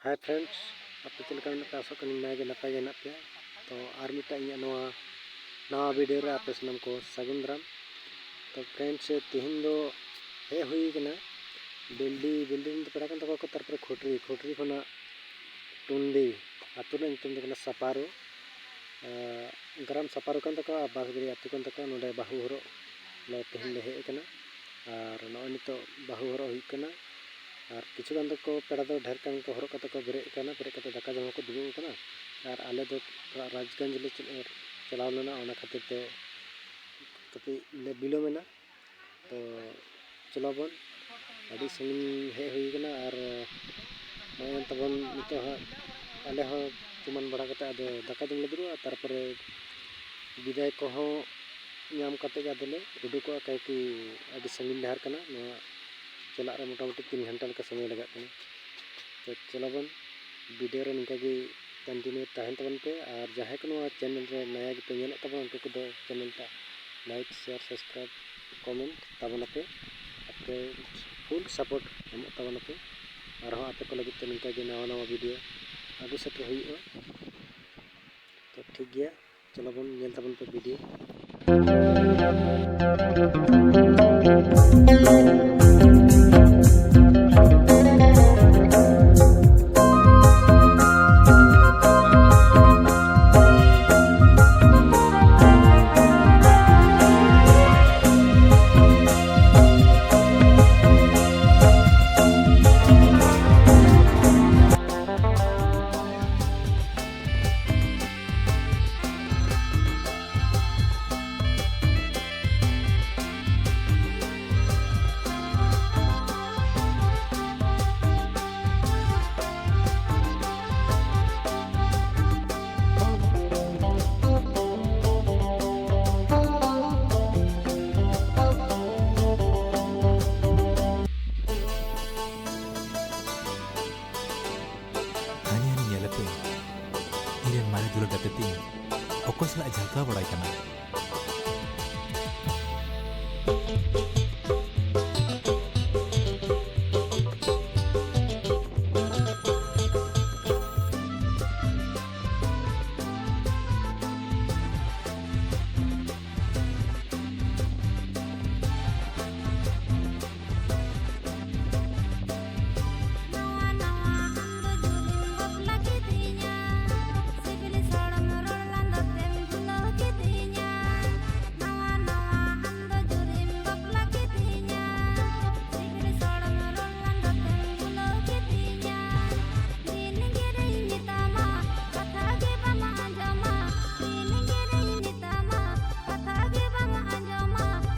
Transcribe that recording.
Hi friends, आप चलकर आसों नागे नपाय गे पे तो और मिटा नवा वीडियो रे आप सामान को सगुन दाराम। तो फ्रेंड्स तिहिन दो हे हुई कना बिल्डिंग बिल्डिंग पड़ा कन तको तरपर खोटरी खोटरी खना टुंडी आतु रे नितुम दो सपारो ग्राम सपारो कन तको बासगरी आतु कन तको नोडे बाहु हरो ले तिहिन ले हे कना और नय नितो बाहु हरो हुई कना और किछु गान को पेड़ा दो ढेर कान को हरो कते को बेरे कते दाका जम को दुबु कना और आले दो राजगंज ले चलाव लेना ओना खातिर ते कते ले बिलो मेना। तो चलो बन अभी संगिन हे हुई कना और नय तबन नितो आले हो तुमन बड़ा कते आदो दाका जम ले दुरु तारपरे विदाय को हो नाम कते गादले उडुको काई कि अभी संगिन धार कना चला रे मोटामुटी 3 घंटा का समय लगा। तो चलो बन वीडियो रे निका की कंटिन्यू तहन तबन पे और जहां को चैनल रे नया पे नेल तबन उनको को दो चैनल ता लाइक शेयर सब्सक्राइब कमेंट तबन पे आपके फुल सपोर्ट हम तबन पे और आपे को लगे निका की नवा नवा वीडियो आगु सेट हुई। तो ठीक गया चलो बन नेल तबन पे वीडियो। माने दुला गते ती ओको सला झलका बड़ाई कना